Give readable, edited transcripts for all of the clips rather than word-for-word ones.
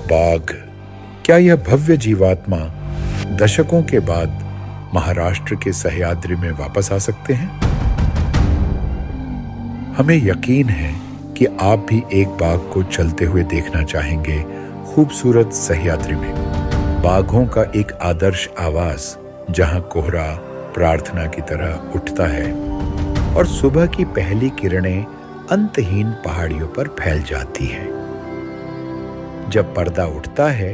बाघ, क्या यह भव्य जीवात्मा दशकों के बाद महाराष्ट्र के सह्याद्री में वापस आ सकते हैं? हमें यकीन है कि आप भी एक बाघ को चलते हुए देखना चाहेंगे खूबसूरत सह्याद्री में। बाघों का एक आदर्श आवास जहां कोहरा प्रार्थना की तरह उठता है और सुबह की पहली किरणें अंतहीन पहाड़ियों पर फैल जाती है। जब पर्दा उठता है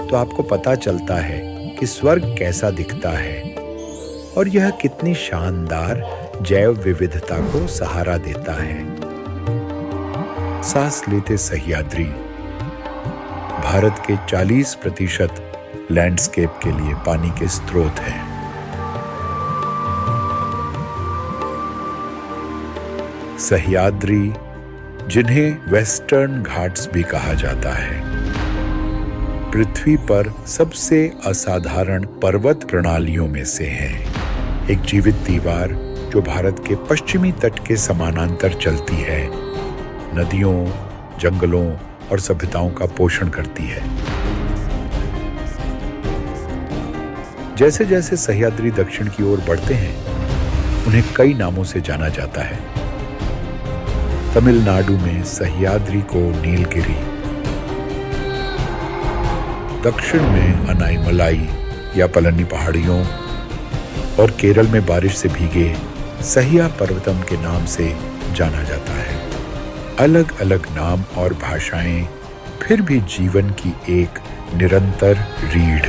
तो आपको पता चलता है कि स्वर्ग कैसा दिखता है और यह कितनी शानदार जैव विविधता को सहारा देता है। सांस लेते सह्याद्री भारत के 40% लैंडस्केप के लिए पानी के स्रोत है। सह्याद्री, जिन्हें वेस्टर्न घाट्स भी कहा जाता है, पृथ्वी पर सबसे असाधारण पर्वत प्रणालियों में से है। एक जीवित दीवार जो भारत के पश्चिमी तट के समानांतर चलती है, नदियों, जंगलों और सभ्यताओं का पोषण करती है। जैसे जैसे सह्याद्री दक्षिण की ओर बढ़ते हैं, उन्हें कई नामों से जाना जाता है। तमिलनाडु में सह्याद्री को नीलगिरी, दक्षिण में अनाईमलाई या पलनी पहाड़ियों और केरल में बारिश से भीगे सह्या पर्वतम के नाम से जाना जाता है। अलग अलग नाम और भाषाएं, फिर भी जीवन की एक निरंतर रीढ़।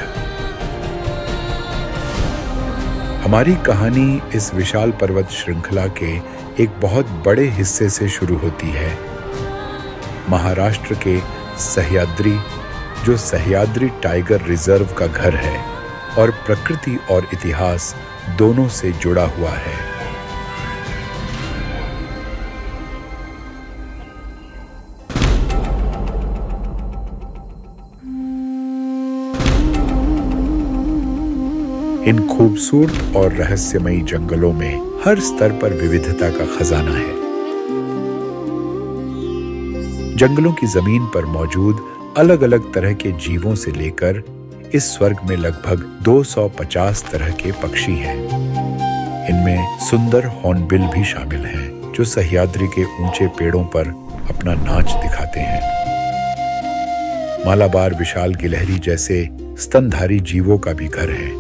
हमारी कहानी इस विशाल पर्वत श्रृंखला के एक बहुत बड़े हिस्से से शुरू होती है, महाराष्ट्र के सह्याद्री, जो सह्याद्री टाइगर रिजर्व का घर है और प्रकृति और इतिहास दोनों से जुड़ा हुआ है। इन खूबसूरत और रहस्यमयी जंगलों में हर स्तर पर विविधता का खजाना है। जंगलों की जमीन पर मौजूद अलग अलग तरह के जीवों से लेकर इस स्वर्ग में लगभग 250 तरह के पक्षी हैं। इनमें सुंदर हॉर्नबिल भी शामिल हैं, जो सह्याद्री के ऊंचे पेड़ों पर अपना नाच दिखाते हैं। मालाबार विशाल गिलहरी जैसे स्तनधारी जीवों का भी घर है,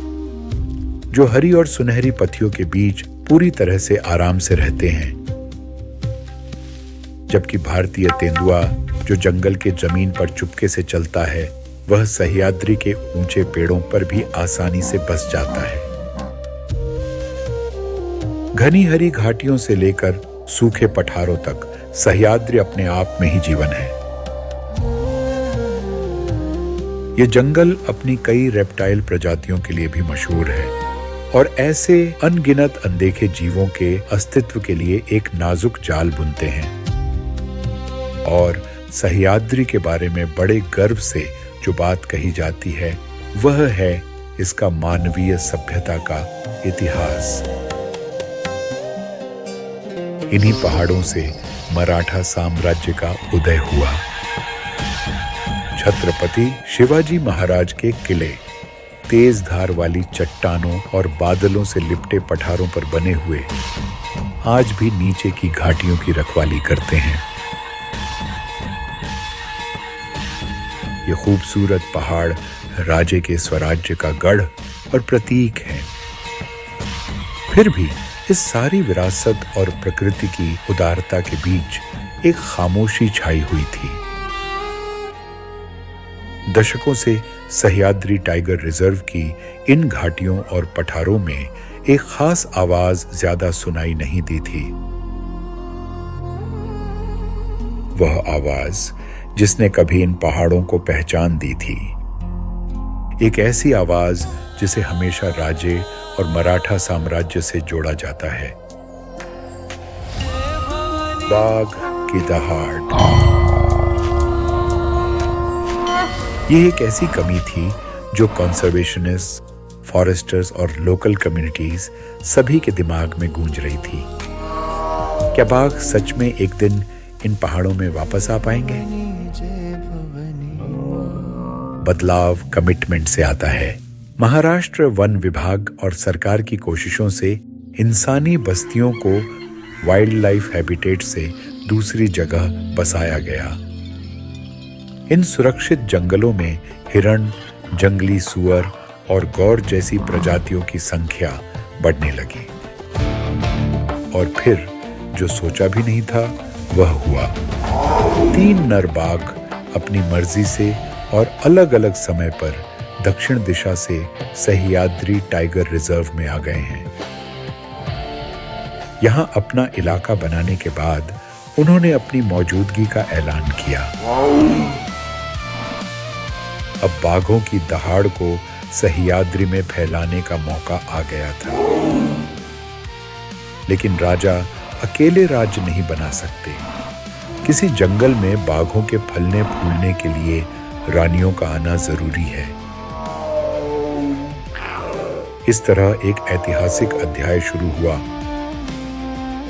जो हरी और सुनहरी पत्तियों के बीच पूरी तरह से आराम से रहते हैं। जबकि भारतीय तेंदुआ, जो जंगल के जमीन पर चुपके से चलता है, वह सह्याद्री के ऊंचे पेड़ों पर भी आसानी से बस जाता है। घनी हरी घाटियों से लेकर सूखे पठारों तक सह्याद्री अपने आप में ही जीवन है। ये जंगल अपनी कई रेप्टाइल प्रजातियों के लिए भी मशहूर है और ऐसे अनगिनत अनदेखे जीवों के अस्तित्व के लिए एक नाजुक जाल बुनते हैं। और सह्याद्री के बारे में बड़े गर्व से जो बात कही जाती है, वह है इसका मानवीय सभ्यता का इतिहास। इन्हीं पहाड़ों से मराठा साम्राज्य का उदय हुआ। छत्रपति शिवाजी महाराज के किले तेज धार वाली चट्टानों और बादलों से लिपटे पठारों पर बने हुए आज भी नीचे की घाटियों की रखवाली करते हैं। ये खूबसूरत पहाड़ राजे के स्वराज्य का गढ़ और प्रतीक है। फिर भी इस सारी विरासत और प्रकृति की उदारता के बीच एक खामोशी छाई हुई थी। दशकों से सह्याद्री टाइगर रिजर्व की इन घाटियों और पठारों में एक खास आवाज ज्यादा सुनाई नहीं दी थी। वह आवाज जिसने कभी इन पहाड़ों को पहचान दी थी, एक ऐसी आवाज जिसे हमेशा राजे और मराठा साम्राज्य से जोड़ा जाता है। बाघ की दहाड़। ये एक ऐसी कमी थी जो कंजर्वेशनिस्ट, फॉरेस्टर्स और लोकल कम्युनिटीज सभी के दिमाग में गूंज रही थी। क्या बाघ सच में एक दिन इन पहाड़ों में वापस आ पाएंगे? बदलाव कमिटमेंट से आता है। महाराष्ट्र वन विभाग और सरकार की कोशिशों से इंसानी बस्तियों को वाइल्ड लाइफ हैबिटेट से दूसरी जगह बसाया गया। इन सुरक्षित जंगलों में हिरण, जंगली सुअर और गौर जैसी प्रजातियों की संख्या बढ़ने लगी। और फिर जो सोचा भी नहीं था वह हुआ। 3 नर बाघ अपनी मर्जी से और अलग अलग समय पर दक्षिण दिशा से सह्याद्री टाइगर रिजर्व में आ गए हैं। यहां अपना इलाका बनाने के बाद उन्होंने अपनी मौजूदगी का ऐलान किया। अब बाघों की दहाड़ को सह्याद्री में फैलाने का मौका आ गया था। लेकिन राजा अकेले राज्य नहीं बना सकते। किसी जंगल में बाघों के फलने फूलने के लिए रानियों का आना जरूरी है। इस तरह एक ऐतिहासिक अध्याय शुरू हुआ,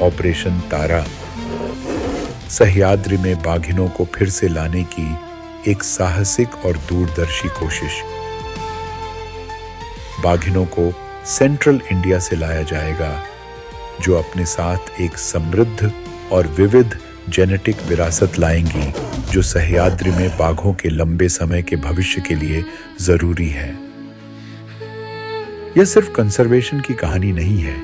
ऑपरेशन तारा। सह्याद्री में बाघिनों को फिर से लाने की एक साहसिक और दूरदर्शी कोशिश। बाघिनों को सेंट्रल इंडिया से लाया जाएगा, जो अपने साथ एक समृद्ध और विविध जेनेटिक विरासत लाएंगी, जो सह्याद्री में बाघों के लंबे समय के भविष्य के लिए जरूरी है। यह सिर्फ कंजर्वेशन की कहानी नहीं है,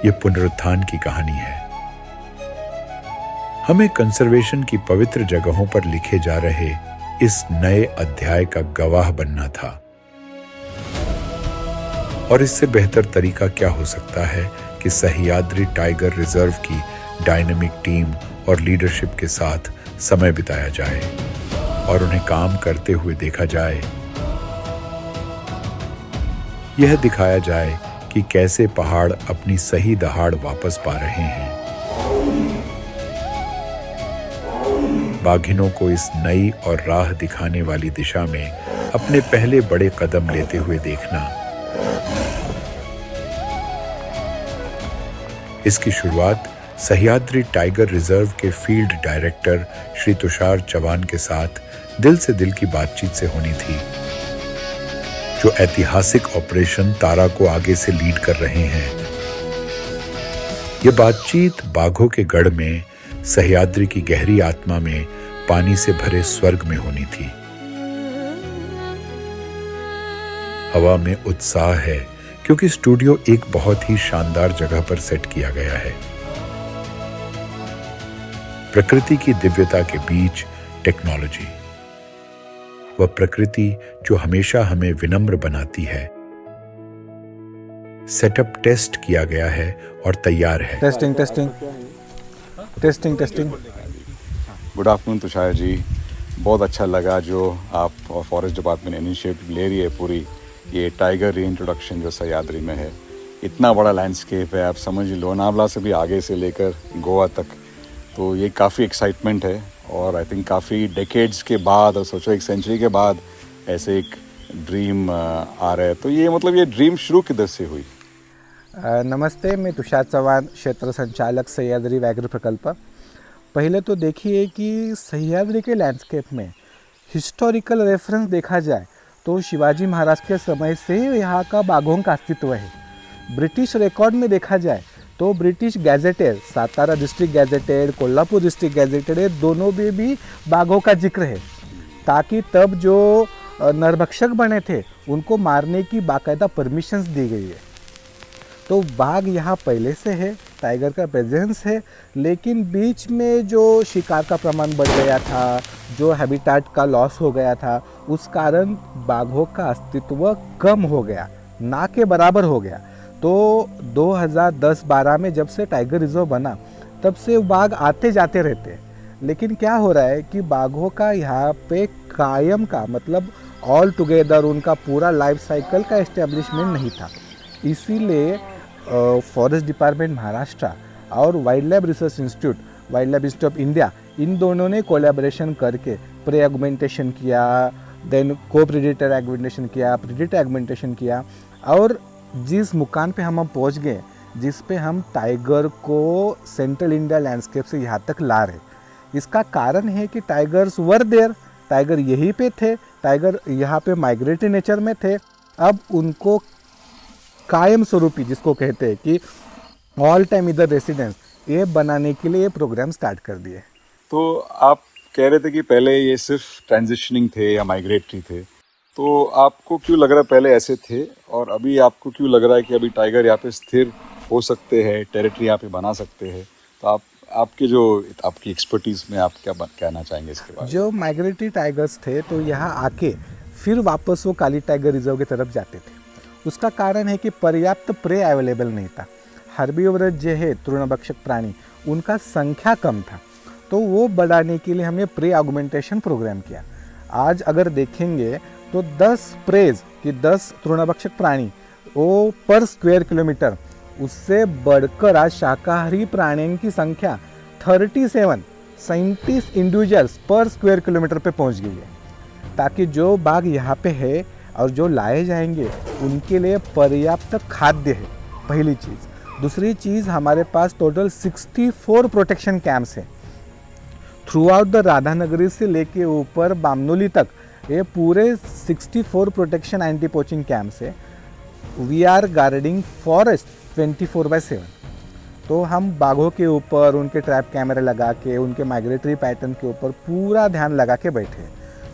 यह पुनरुत्थान की कहानी है। हमें कंजर्वेशन की पवित्र जगहों पर लिखे जा रहे इस नए अध्याय का गवाह बनना था। और इससे बेहतर तरीका क्या हो सकता है कि सह्याद्री टाइगर रिजर्व की डायनामिक टीम और लीडरशिप के साथ समय बिताया जाए और उन्हें काम करते हुए देखा जाए। यह दिखाया जाए कि कैसे पहाड़ अपनी सही दहाड़ वापस पा रहे हैं। बाघिनों को इस नई और राह दिखाने वाली दिशा में अपने पहले बड़े कदम लेते हुए देखना। इसकी शुरुआत सह्याद्री टाइगर रिजर्व के फील्ड डायरेक्टर श्री तुषार चौहान के साथ दिल से दिल की बातचीत से होनी थी, जो ऐतिहासिक ऑपरेशन तारा को आगे से लीड कर रहे हैं। यह बातचीत बाघों के गढ़ में, सह्याद्री की गहरी आत्मा में, पानी से भरे स्वर्ग में होनी थी। हवा में उत्साह है क्योंकि स्टूडियो एक बहुत ही शानदार जगह पर सेट किया गया है। प्रकृति की दिव्यता के बीच टेक्नोलॉजी, वह प्रकृति जो हमेशा हमें विनम्र बनाती है। सेटअप टेस्ट किया गया है और तैयार है। Testing testing testing testing. Good afternoon Tushar ji, बहुत अच्छा लगा जो आप फॉरेस्ट डिपार्टमेंट इनिशिएटिव ले रही है पूरी ये टाइगर रीइंट्रोडक्शन जो सह्याद्री में है। इतना बड़ा लैंडस्केप है, आप समझ लोनावला से भी आगे से लेकर गोवा तक, तो ये काफ़ी एक्साइटमेंट है। और आई थिंक काफ़ी डेकेड्स के बाद, और सोचो 1 सेंचुरी के बाद ऐसे एक ड्रीम आ रहा है। तो ये मतलब ये ड्रीम शुरू किधर से हुई? नमस्ते, मैं तुषार चौहान, क्षेत्र संचालक सह्याद्री व्याघ्र प्रकल्प। पहले तो देखिए कि सह्याद्री के लैंडस्केप में हिस्टोरिकल रेफरेंस देखा जाए तो शिवाजी महाराज के समय से यहाँ का बाघों का अस्तित्व है। ब्रिटिश रिकॉर्ड में देखा जाए तो British gazetted, Satara district gazetted, Kolhapur district gazetted, दोनों में भी बाघों का जिक्र है, ताकि तब जो नरभक्षक बने थे उनको मारने की बाकायदा परमिशंस दी गई है। तो बाघ यहाँ पहले से है, टाइगर का प्रेजेंस है, लेकिन बीच में जो शिकार का प्रमाण बढ़ गया था, जो हैबिटेट का लॉस हो गया था, उस कारण बाघों का अस्तित्व कम हो गया, ना के बराबर हो गया। तो 2010-12 में जब से टाइगर रिजर्व बना तब से बाघ आते जाते रहते हैं। लेकिन क्या हो रहा है कि बाघों का यहाँ पे कायम का मतलब ऑल टुगेदर उनका पूरा लाइफ साइकिल का एस्टेब्लिशमेंट नहीं था। इसीलिए फॉरेस्ट डिपार्टमेंट महाराष्ट्र और wildlife research institute, wildlife institute of India, इन दोनों ने कोलैबोरेशन करके प्री एगमेंटेशन किया, देन को प्रेडेटर एगमेंटेशन किया, प्रेडेटर एगमेंटेशन किया, और जिस मुकाम पे हम पहुंच गए, जिस पे हम टाइगर को सेंट्रल इंडिया लैंडस्केप से यहाँ तक ला रहे। इसका कारण है कि टाइगर्स वर देयर, टाइगर यहीं पे थे, टाइगर यहाँ पे माइग्रेटरी नेचर में थे। अब उनको कायम स्वरूपी, जिसको कहते हैं कि ऑल टाइम इधर रेसिडेंस, ये बनाने के लिए ये प्रोग्राम स्टार्ट कर दिए। तो आप कह रहे थे कि पहले ये सिर्फ ट्रांजिशनिंग थे या माइग्रेटरी थे, तो आपको क्यों लग रहा है पहले ऐसे थे और अभी आपको क्यों लग रहा है कि अभी टाइगर यहाँ पे स्थिर हो सकते हैं, टेरिटरी यहाँ पे बना सकते हैं? तो आपकी एक्सपर्टीज़ में आप क्या कहना चाहेंगे इसके बारे में? जो माइग्रेटरी टाइगर्स थे तो यहाँ आके फिर वापस वो काली टाइगर रिजर्व की तरफ जाते थे। उसका कारण है कि पर्याप्त प्रे अवेलेबल नहीं था। हर्बीवोरस जो है तृणभक्षक प्राणी, उनका संख्या कम था, तो वो बढ़ाने के लिए हमने प्रे ऑगमेंटेशन प्रोग्राम किया। आज अगर देखेंगे तो 10 प्रेज कि 10 तृणभक्षक प्राणी वो पर स्क्वायर किलोमीटर, उससे बढ़कर आज शाकाहारी प्राणियों की संख्या 37 इंडिविजुअल्स पर स्क्वायर किलोमीटर पे पहुंच गई है, ताकि जो बाघ यहाँ पे है और जो लाए जाएंगे उनके लिए पर्याप्त खाद्य है, पहली चीज़। दूसरी चीज़, हमारे पास टोटल 64 प्रोटेक्शन कैंप्स हैं थ्रू आउट द राधानगरी से लेके ऊपर बामनोली तक। ये पूरे 64 प्रोटेक्शन एंटी पोचिंग कैंप्स है। We are guarding forest 24/7। तो हम बाघों के ऊपर उनके ट्रैप कैमरे लगा के, उनके माइग्रेटरी पैटर्न के ऊपर पूरा ध्यान लगा के बैठे हैं।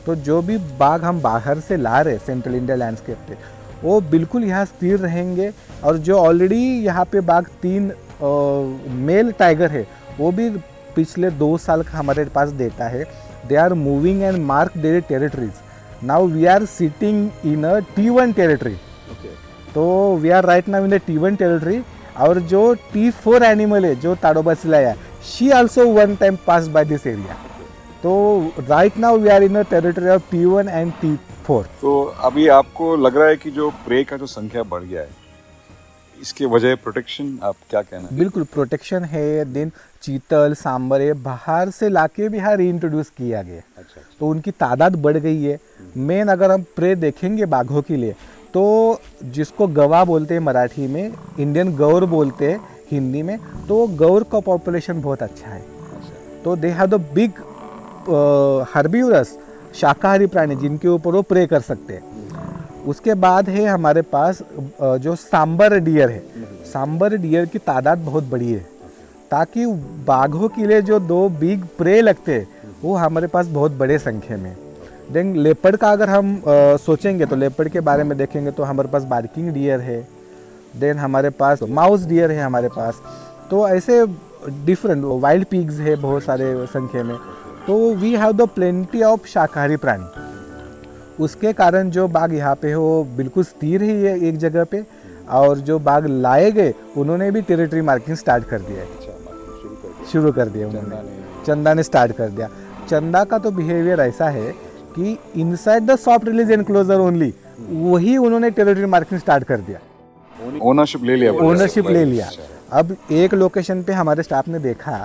तो जो भी बाघ हम बाहर से ला रहे सेंट्रल इंडिया लैंडस्केप पे, वो बिल्कुल यहाँ स्थिर रहेंगे। और जो ऑलरेडी यहाँ पे बाघ 3 मेल टाइगर है, वो भी पिछले 2 साल का हमारे पास डेटा है। They are moving and mark their territories. Now we are sitting in a T1 territory. तो we are right now in the T1 territory. और जो T4 एनिमल है, जो ताड़ोबासिलाया, she also one time pass by this area. तो right now we are in a territory of T1 and T4। तो अभी आपको लग रहा है कि जो प्रे का जो संख्या बढ़ गया है, इसके वजह प्रोटेक्शन, आप क्या कहना है? बिल्कुल प्रोटेक्शन है। दिन चीतल, सांबर ये बाहर से लाके भी यहाँ रीइंट्रोड्यूस किया गया। अच्छा। तो उनकी तादाद बढ़ गई है। मेन अगर हम प्रे देखेंगे बाघों के लिए, तो जिसको गवा बोलते हैं मराठी में, इंडियन गौर बोलते हैं हिंदी में, तो गौर का पॉपुलेशन बहुत अच्छा है। तो they have the big herbivores शाकाहारी प्राणी जिनके ऊपर वो प्रे कर सकते हैं। उसके बाद है हमारे पास जो सांबर डियर है। सांबर डियर की तादाद बहुत बड़ी है, ताकि बाघों के लिए जो 2 बिग प्रे लगते हैं वो हमारे पास बहुत बड़े संख्या में। देन लेपर्ड का अगर हम सोचेंगे तो लेपर्ड के बारे में देखेंगे तो हमारे पास बार्किंग डियर है। देन हमारे पास माउस डियर है हमारे पास। तो ऐसे डिफरेंट वाइल्ड पिग्स है बहुत सारे संख्या में। तो we have the plenty of शाकाहारी प्राणी। उसके कारण जो बाघ यहाँ पे है वो बिल्कुल स्थिर ही है एक जगह पे। और जो बाघ लाए गए उन्होंने भी टेरिटरी मार्किंग स्टार्ट कर दिया है। शुरू कर दिया उन्होंने, चंदा ने स्टार्ट कर दिया। चंदा का तो बिहेवियर ऐसा है कि inside the soft release enclosure only, वही उन्होंने टेरिटरी मार्किंग स्टार्ट कर दिया, ओनरशिप ले लिया। ओनरशिप ले लिया। अब एक लोकेशन पे हमारे स्टाफ ने देखा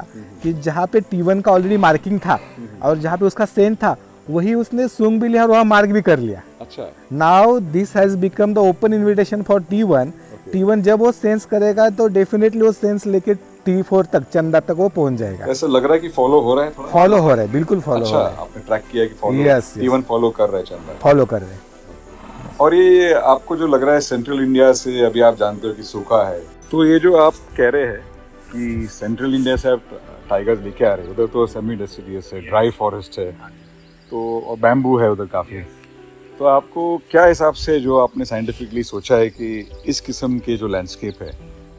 कि जहाँ पे T1 का ऑलरेडी मार्किंग था और जहाँ पे उसका सेंस था, वही उसने सूंघ भी लिया और वहाँ मार्क भी कर लिया। अच्छा। Now this has become the open invitation for T1। T1 जब वो सेंस करेगा तो डेफिनेटली वो सेंस लेके T4 तक, चंदा तक वो पहुंच जाएगा। ऐसा लग रहा है कि फॉलो हो रहा है थोड़ा? फॉलो हो रहा है, बिल्कुल फॉलो हो रहा है। आपने ट्रैक किया कि फॉलो? यस, T1 फॉलो कर रहा है चंदा? फॉलो कर रहे हैं। और ये आपको जो लग रहा है सेंट्रल इंडिया से, अभी आप जानते हो कि सूखा है, तो ये जो आप कह रहे हैं कि सेंट्रल इंडिया से आप टाइगर्स लेके आ रहे हैं, उधर तो सेमी डेसिडियस है, ड्राई फॉरेस्ट है, तो और बैम्बू है उधर काफ़ी। तो आपको क्या हिसाब से जो आपने साइंटिफिकली सोचा है कि इस किस्म के जो लैंडस्केप है,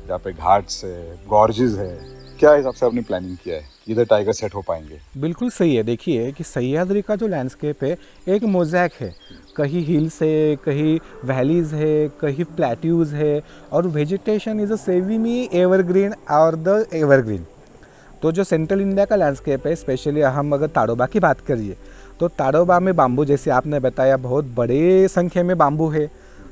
जहाँ पे घाट्स है, गॉर्जेस है, क्या हिसाब से आपने प्लानिंग किया है कि इधर टाइगर सेट हो पाएंगे? बिल्कुल सही है। देखिए कि सह्याद्री का जो लैंडस्केप है एक मोज़ैक है। कहीं हिल्स है, कहीं वैलीज है, कहीं प्लेट्यूज है, और vegetation is a semi evergreen और द एवरग्रीन। तो जो सेंट्रल इंडिया का लैंडस्केप है, स्पेशली हम अगर ताड़ोबा की बात करिए तो ताड़ोबा में बाम्बू, जैसे आपने बताया, बहुत बड़े संख्या में बाम्बू है।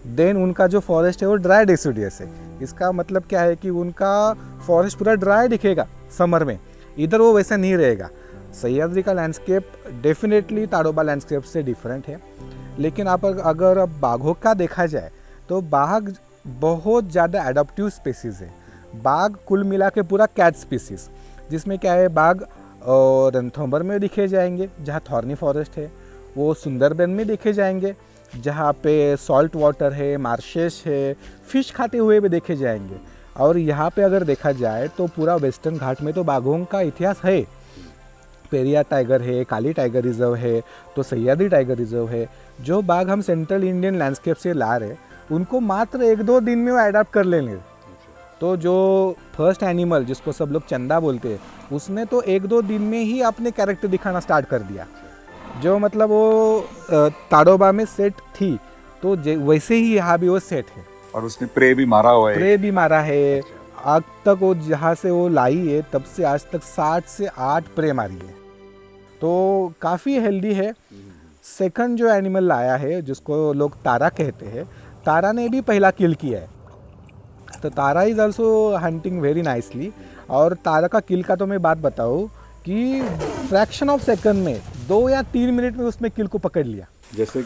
देन उनका जो फॉरेस्ट है वो ड्राई डेसिडियस है। इसका मतलब क्या है कि उनका फॉरेस्ट पूरा ड्राई दिखेगा समर में, इधर वो वैसा नहीं रहेगा। सह्याद्री का लैंडस्केप डेफिनेटली ताड़ोबा लैंडस्केप से डिफरेंट है। लेकिन आप अगर बाघों का देखा जाए तो बाघ बहुत ज़्यादा एडॉप्टिव स्पीसीज़ है। बाघ कुल मिला के पूरा कैट स्पीसीज़, जिसमें क्या है, बाघ रणथंभौर में दिखे जाएंगे जहाँ थॉर्नी फॉरेस्ट है। वो सुंदरबन में देखे जाएंगे, जहाँ पे सॉल्ट वाटर है, मार्शेस है, फिश खाते हुए भी देखे जाएंगे। और यहाँ पे अगर देखा जाए तो पूरा वेस्टर्न घाट में तो बाघों का इतिहास है। पेरियार टाइगर है, काली टाइगर रिजर्व है, तो सह्याद्री टाइगर रिजर्व है। जो बाघ हम सेंट्रल इंडियन लैंडस्केप से ला रहे, उनको मात्र 1-2 दिन में वो अडाप्ट कर लेंगे। तो जो फर्स्ट एनिमल जिसको सब लोग चंदा बोलते हैं, उसने तो 1-2 दिन में ही अपने कैरेक्टर दिखाना स्टार्ट कर दिया। जो मतलब वो ताडोबा में सेट थी, तो वैसे ही यहाँ भी वो सेट है। और उसने प्रे भी मारा हुआ है। प्रे भी मारा है। आज तक वो जहाँ से वो लाई है तब से आज तक 7 से 8 प्रे मारी है, तो काफ़ी हेल्दी है। सेकंड जो एनिमल लाया है जिसको लोग तारा कहते हैं, तारा ने भी पहला किल किया है। तो Tara is also hunting very nicely. और तारा का किल का तो मैं बात बताऊँ कि फ्रैक्शन ऑफ सेकंड में 2 या 3 मिनट में उसने किल को पकड़ लिया। जैसे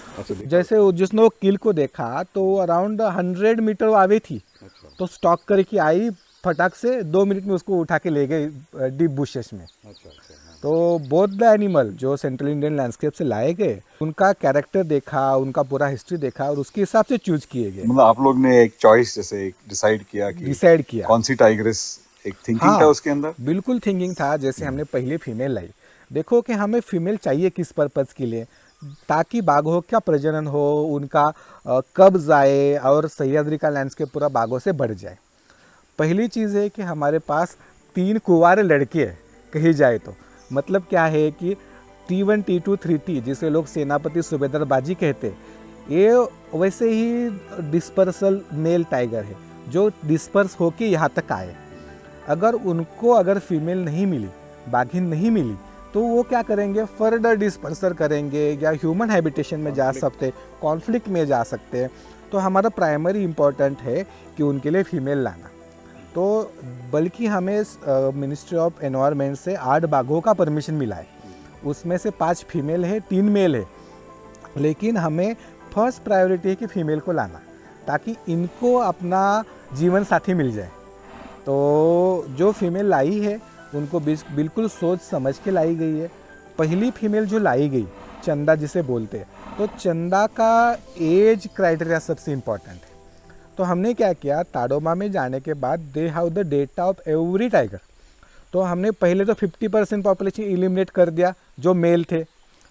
जिसने वो किल को देखा तो अराउंड 100 मीटर वो आगे थी, तो स्टॉक करके आई, फटाक से 2 मिनट में उसको उठा के ले गए डीप बुशेस में। तो बोथ द एनिमल जो सेंट्रल इंडियन लैंडस्केप से लाए गए, उनका कैरेक्टर देखा, उनका पूरा हिस्ट्री देखा और उसके हिसाब से चूज किए गए। मतलब आप लोग ने एक चॉइस जैसे डिसाइड किया कौन सी टाइग्रेस, एक थिंकिंग था उसके अंदर? बिल्कुल थिंकिंग था। जैसे हमने पहले फीमेल लाई, देखो कि हमें फीमेल चाहिए किस पर्पज़ के लिए, ताकि बाघों का प्रजनन हो, उनका कब्ज आए और सह्याद्री का लैंडस्केप पूरा बाघों से बढ़ जाए। पहली चीज़ है कि हमारे पास 3 कुंवारे लड़के हैं कही जाए तो। मतलब क्या है कि T1, T2, 3T जिसे लोग सेनापति सूबेदार बाजी कहते हैं, ये वैसे ही डिस्पर्सल मेल टाइगर है जो डिस्पर्स होके यहाँ तक आए। अगर फीमेल नहीं मिली, बाघिन नहीं मिली, तो वो क्या करेंगे, फर्दर डिस्पर्सर करेंगे या ह्यूमन हैबिटेशन में जा सकते, कॉन्फ्लिक्ट में जा सकते हैं। तो हमारा प्राइमरी इम्पोर्टेंट है कि उनके लिए फीमेल लाना। तो बल्कि हमें मिनिस्ट्री ऑफ एनवायरनमेंट से 8 बाघों का परमिशन मिला है, उसमें से 5 फीमेल है, 3 मेल है। लेकिन हमें फर्स्ट प्रायोरिटी है कि फीमेल को लाना, ताकि इनको अपना जीवन साथी मिल जाए। तो जो फीमेल लाई है उनको बिल्कुल सोच समझ के लाई गई है। पहली फीमेल जो लाई गई, चंदा जिसे बोलते हैं, तो चंदा का एज क्राइटेरिया सबसे इम्पॉर्टेंट है। तो हमने क्या किया, ताडोबा में जाने के बाद they have the data of every tiger. तो हमने पहले तो 50% पॉपुलेशन एलिमिनेट कर दिया जो मेल थे,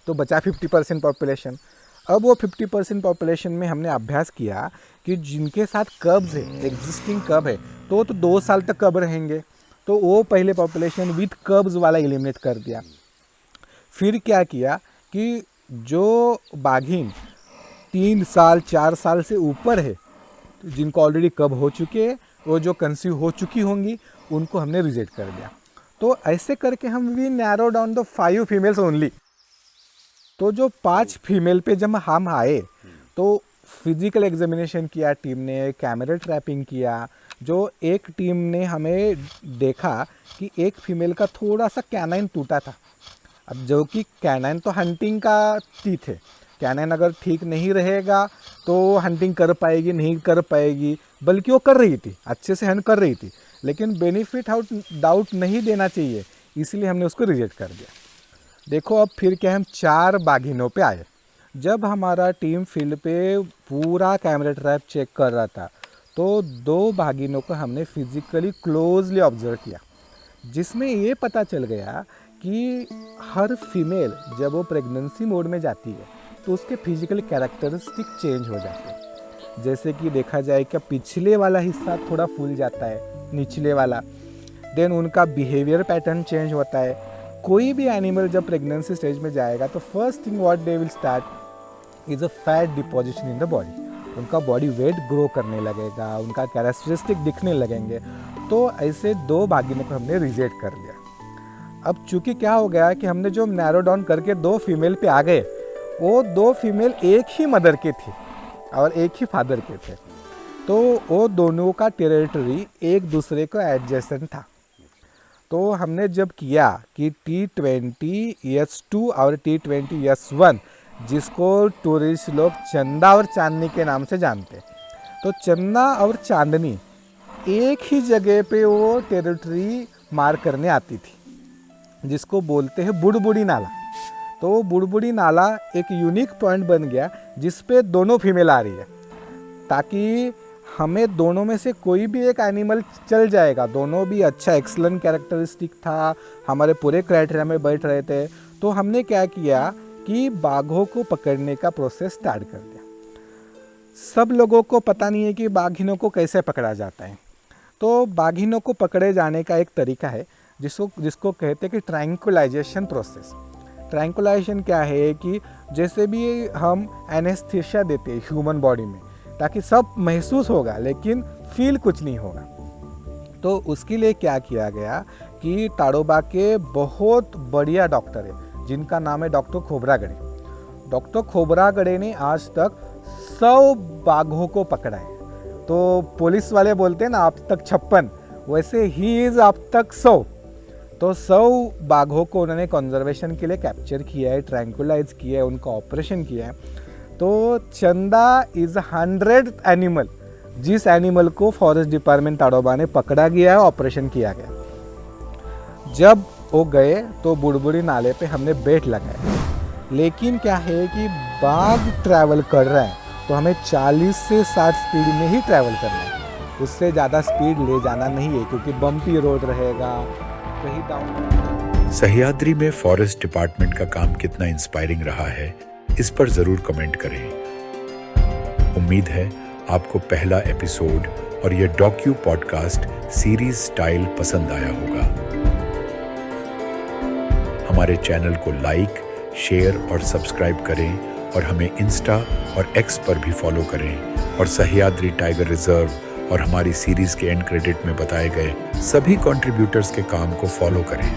तो बचा 50% पॉपुलेशन। अब वो 50% पॉपुलेशन में हमने अभ्यास किया कि जिनके साथ कब्ज है, एग्जिस्टिंग कब है, तो 2 साल तक कब रहेंगे, तो वो पहले पॉपुलेशन विथ कब्ज वाला एलिमिनेट कर दिया। फिर क्या किया कि जो बाघिन 3 साल 4 साल से ऊपर है, जिनको ऑलरेडी कब हो चुके हैं, वो जो कंसीव हो चुकी होंगी, उनको हमने रिजेक्ट कर दिया। तो ऐसे करके हम we narrow down the 5 females only. तो जो 5 फीमेल पे जब हम आए तो फिजिकल एग्जामिनेशन किया टीम ने, कैमरा ट्रैपिंग किया। जो एक टीम ने हमें देखा कि एक फीमेल का थोड़ा सा कैनाइन टूटा था। अब जो कि कैनाइन तो हंटिंग का टीथ है, कैनाइन अगर ठीक नहीं रहेगा तो हंटिंग कर पाएगी नहीं कर पाएगी, बल्कि वो कर रही थी, अच्छे से हंट कर रही थी, लेकिन बेनिफिट डाउट नहीं देना चाहिए, इसलिए हमने उसको रिजेक्ट कर दिया। देखो अब फिर क्या, हम 4 बाघिनों पे आए। जब हमारा टीम फील्ड पे पूरा कैमरा ट्रैप चेक कर रहा था, तो 2 बाघिनों को हमने फिजिकली क्लोजली ऑब्जर्व किया, जिसमें ये पता चल गया कि हर फीमेल जब वो प्रेगनेंसी मोड में जाती है तो उसके फिजिकल कैरेक्टरिस्टिक चेंज हो जाते हैं। जैसे कि देखा जाए कि पिछले वाला हिस्सा थोड़ा फूल जाता है, निचले वाला, देन उनका बिहेवियर पैटर्न चेंज होता है। कोई भी एनिमल जब प्रेगनेंसी स्टेज में जाएगा तो first thing what they will start is a fat deposition in the body. उनका बॉडी वेट ग्रो करने लगेगा, उनका कैरेक्टरिस्टिक दिखने लगेंगे। तो ऐसे 2 बाघिनों को हमने रिजेक्ट कर लिया। अब चूंकि क्या हो गया कि हमने जो नैरो डाउन करके 2 फीमेल पे आ गए, वो 2 फीमेल एक ही मदर के थे और एक ही फादर के थे, तो वो दोनों का टेरिटरी एक दूसरे को एडजेसेंट था। तो हमने जब किया कि T20S2 और T20S1, जिसको टूरिस्ट लोग चंदा और चांदनी के नाम से जानते, तो चंदा और चांदनी एक ही जगह पे वो टेरिटरी मार करने आती थी, जिसको बोलते हैं बुड़बुड़ी नाला। तो वो बुड़बुड़ी नाला एक यूनिक पॉइंट बन गया जिस पे दोनों फीमेल आ रही है, ताकि हमें दोनों में से कोई भी एक एनिमल चल जाएगा। दोनों भी अच्छा एक्सलेंट कैरेक्टरिस्टिक था, हमारे पूरे क्राइटेरिया में बैठ रहे थे। तो हमने क्या किया कि बाघों को पकड़ने का प्रोसेस स्टार्ट कर दिया। सब लोगों को पता नहीं है कि बाघिनों को कैसे पकड़ा जाता है। तो बाघिनों को पकड़े जाने का एक तरीका है जिसको कहते हैं कि ट्रैंकुलाइजेशन प्रोसेस। ट्रैंकुलाइजेशन क्या है कि जैसे भी हम एनेस्थीसिया देते हैं ह्यूमन बॉडी में, ताकि सब महसूस होगा लेकिन फील कुछ नहीं होगा। तो उसके लिए क्या किया गया कि ताड़ोबा के बहुत बढ़िया डॉक्टर है जिनका नाम है डॉक्टर खोबरागड़े। डॉक्टर खोबरागड़े ने आज तक 100 बाघों को पकड़ा है। तो पुलिस वाले बोलते हैं ना अब तक 56, वैसे ही इज़ अब तक 100। तो 100 बाघों को उन्होंने कंजर्वेशन के लिए कैप्चर किया है, ट्रैंकुलाइज किया है, उनका ऑपरेशन किया है। तो चंदा इज़ 100th एनिमल जिस एनिमल को फॉरेस्ट डिपार्टमेंट ताड़ोबा ने पकड़ा गया है, ऑपरेशन किया गया। जब वो गए तो बुड़बुड़ी नाले पे हमने बेट लगाया, लेकिन क्या है कि बाघ ट्रैवल कर रहा है तो हमें 40 से 60 स्पीड में ही ट्रैवल करना है, उससे ज़्यादा स्पीड ले जाना नहीं है क्योंकि बम्पी रोड रहेगा कहीं डाउन। सह्याद्री में फॉरेस्ट डिपार्टमेंट का काम कितना इंस्पायरिंग रहा है, इस पर जरूर कमेंट करें। उम्मीद है आपको पहला एपिसोड और ये डॉक्यू पॉडकास्ट सीरीज स्टाइल पसंद आया होगा। हमारे चैनल को लाइक, शेयर और सब्सक्राइब करें और हमें इंस्टा और एक्स पर भी फॉलो करें और सह्याद्री टाइगर रिजर्व और हमारी सीरीज के एंड क्रेडिट में बताए गए सभी कंट्रीब्यूटर्स के काम को फॉलो करें।